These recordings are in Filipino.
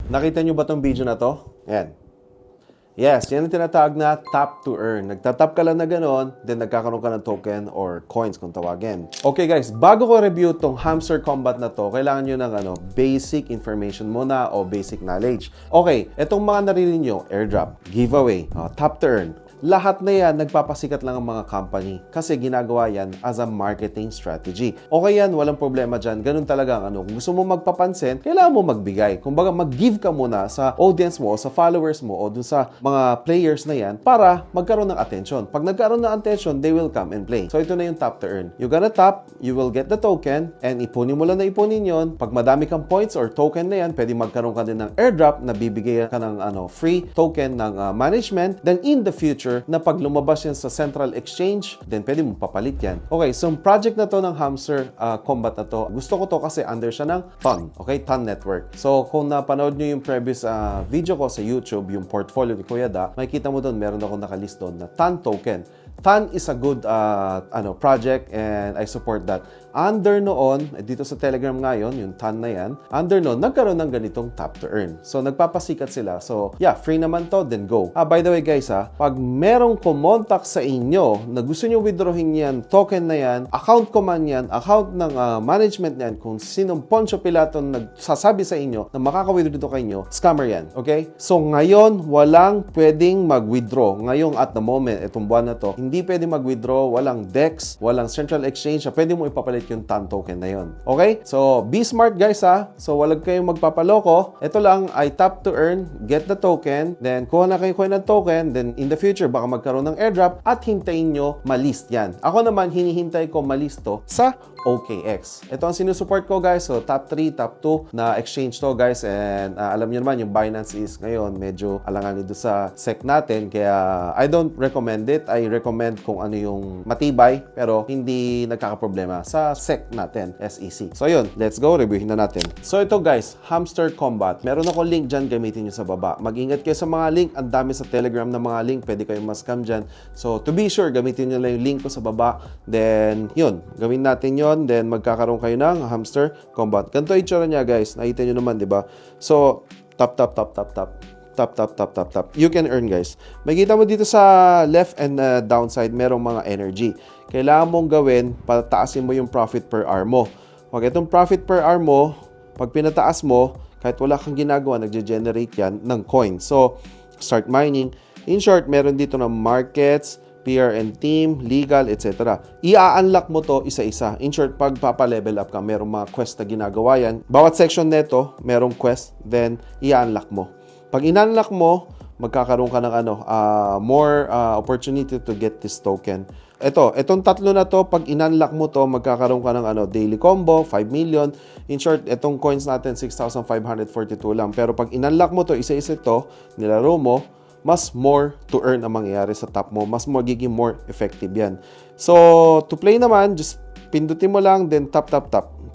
Nakita nyo ba tong video na to? Yan. Yes, yan ang tinatawag na tap to earn. Nagtatap ka lang na gano'n, then nagkakaroon ka ng token or coins kung tawagin. Okay guys, bago ko review tong Hamster Combat na to, kailangan nyo ng basic information muna o basic knowledge. Okay, etong mga naririnig nyo, airdrop, giveaway, tap to earn. Lahat na yan, nagpapasikat lang ang mga company kasi ginagawa yan as a marketing strategy. Okay yan, walang problema dyan. Ganun talaga ang Kung gusto mo magpapansin, kailangan mo magbigay. Kumbaga, mag-give ka muna sa audience mo o sa followers mo o dun sa mga players na yan para magkaroon ng attention. Pag nagkaroon ng attention, they will come and play. So, ito na yung tap to earn. You're gonna tap, you will get the token, and ipunin mo lang na ipunin yon. Pag madami kang points or token na yan, pwede magkaroon ka din ng airdrop na bibigay ka ng free token ng management. Then, in the future, na pag lumabas yan sa central exchange, then pwede mong papalit yan. Okay, so yung project na to ng Hamster Combat na to, gusto ko to kasi under siya ng TON. Okay, TON Network. So, kung napanood nyo yung previous video ko sa YouTube, yung portfolio ni Kuya Da, makikita mo doon, meron ako nakalist doon na TON token. TON is a good project and I support that. Under noon, dito sa Telegram ngayon, yung TON na yan, under noon, nagkaroon ng ganitong tap to earn. So, nagpapasikat sila. So, yeah, free naman to, then go. By the way guys pag merong kumontak sa inyo na gusto nyo withdrawin yan, token na yan, account ko man yan, account ng management yan, kung sinong Poncio Pilato nagsasabi sa inyo na makaka-withdraw kayo, scammer yan. Okay? So, ngayon, walang pwedeng mag-withdraw. Ngayon, at the moment, itong buwan na to, hindi pwedeng mag-withdraw, walang DEX, walang central exchange, pwede mo ipapalit yung TON token na yon. Okay? So, be smart guys So, walang kayong magpapaloko. Ito lang ay tap to earn, get the token, then kuha na kayo ng token, then in the future, baka magkaroon ng airdrop at hintayin nyo malist yan. Ako naman, hinihintay ko malist to sa OKX. Ito ang sinusupport ko guys. So, top 3, top 2 na exchange to guys. And alam nyo naman, yung Binance is ngayon medyo alanganin doon sa SEC natin. Kaya I don't recommend it. I recommend kung ano yung matibay pero hindi nagkakaproblema sa SEC natin, SEC. So, yun. Let's go. Reviewin na natin. So, ito guys, Hamster Combat. Meron ako link dyan. Gamitin nyo sa baba. Mag-ingat kayo sa mga link. Ang dami sa Telegram na mga link. Pwede kayong ma-scam dyan. So, to be sure, gamitin nyo lang yung link ko sa baba. Then, yun. Gawin natin yun. Then magkakaroon kayo ng Hamster Combat. Ganito yung itsura niya guys. Nakita nyo naman, di ba? So, tap. You can earn guys. Makikita mo dito sa left and downside, merong mga energy. Kailangan mong gawin, pataasin mo yung profit per hour mo. Pag itong profit per hour mo, pag pinataas mo, kahit wala kang ginagawa, nagge-generate yan ng coin. So, start mining. In short, meron dito ng markets, PRN team, legal, etc. I-unlock mo to isa-isa. In short, pag papa-level up ka, merong mga quest na ginagawa yan. Bawat section neto, merong quest, then i-unlock mo. Pag in-unlock mo, magkakaroon ka ng more opportunity to get this token. Itong tatlo na to, pag in-unlock mo to, magkakaroon ka ng daily combo, 5 million. In short, itong coins natin, 6,542 lang. Pero pag in-unlock mo to, isa-isa to, nilaro mo, mas more to earn ang mangyayari sa top mo. Mas magiging more effective yan. So, to play naman, just pindutin mo lang, then tap.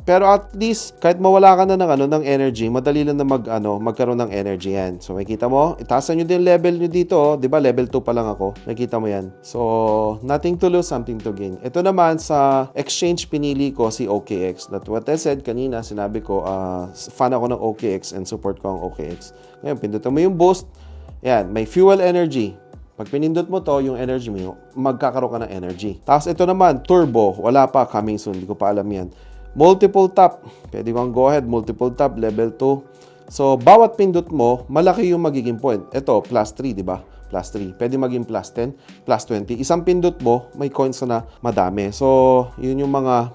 Pero at least, kahit mawala ka na ng energy, madali lang na magkaroon ng energy yan. So, makikita mo, itaasan nyo din level nyo dito. Diba, level 2 pa lang ako. Makikita mo yan. So, nothing to lose, something to gain. Ito naman, sa exchange, pinili ko si OKX. That what I said kanina, sinabi ko, fan ako ng OKX and support ko ang OKX. Ngayon, pindutin mo yung boost. Yan, may fuel energy. Pag pinindot mo to, yung energy mo, magkakaroon ka ng energy. Tapos ito naman, turbo. Wala pa, coming soon. Hindi ko pa alam yan. Multiple tap. Pwede kang go ahead, multiple tap, level 2. So, bawat pindot mo, malaki yung magiging point. Ito, plus 3, di ba? Plus 3. Pwede maging plus 10, plus 20. Isang pindot mo, may coins na madami. So, yun yung mga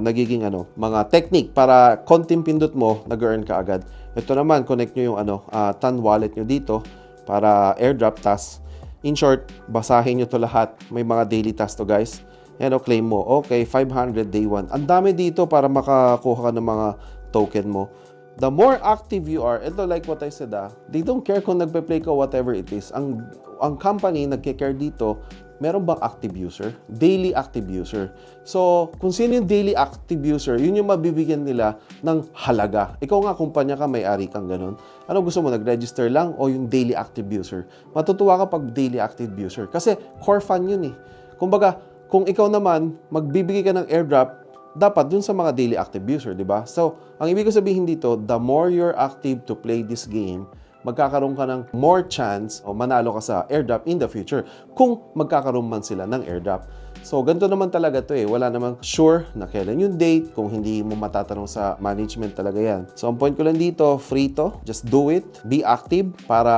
nagiging mga technique para konting pindot mo, nag-earn ka agad. Ito naman, connect nyo yung TON wallet nyo dito para airdrop task. In short, basahin nyo to lahat. May mga daily task to guys. Yan claim mo. Okay, 500 day 1. Ang dami dito para makakuha ka ng mga token mo. The more active you are, ito like what I said they don't care kung nagpe-play ka whatever it is. Ang company nagke-care dito, meron bang active user? Daily active user. So, kung sino yung daily active user, yun yung mabibigyan nila ng halaga. Ikaw nga, kumpanya ka, may-ari kang ganun. Ano gusto mo, nag-register lang o yung daily active user? Matutuwa ka pag daily active user. Kasi core fan yun Kumbaga, kung ikaw naman, magbibigay ka ng airdrop, dapat dun sa mga daily active user, di ba? So, ang ibig ko sabihin dito, the more you're active to play this game, magkakaroon ka ng more chance o manalo ka sa airdrop in the future kung magkakaroon man sila ng airdrop. So, ganito naman talaga to eh. Wala namang sure na kailan yung date kung hindi mo matatanong sa management talaga yan. So, ang point ko lang dito, free to. Just do it. Be active para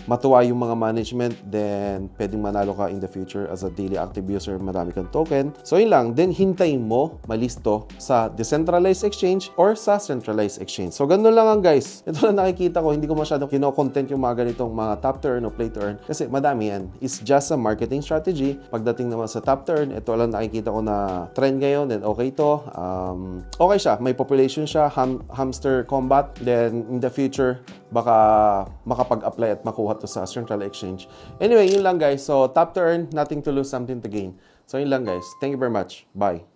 matuwa yung mga management, then pwedeng manalo ka in the future as a daily active user, marami kang token. So yun lang, then hintayin mo malisto sa decentralized exchange or sa centralized exchange. So ganun lang ang guys. Ito lang nakikita ko, hindi ko masyadong kino-content yung mga ganitong mga tap to earn o play to earn kasi madami yan. It's just a marketing strategy. Pagdating naman sa tap to earn, ito lang nakikita ko na trend ngayon, then okay to. Okay siya, may population siya, hamster combat, then in the future, baka makapag-apply at makuha to sa central exchange. Anyway, yun lang guys. So, tap to earn, nothing to lose, something to gain. So, yun lang guys. Thank you very much. Bye.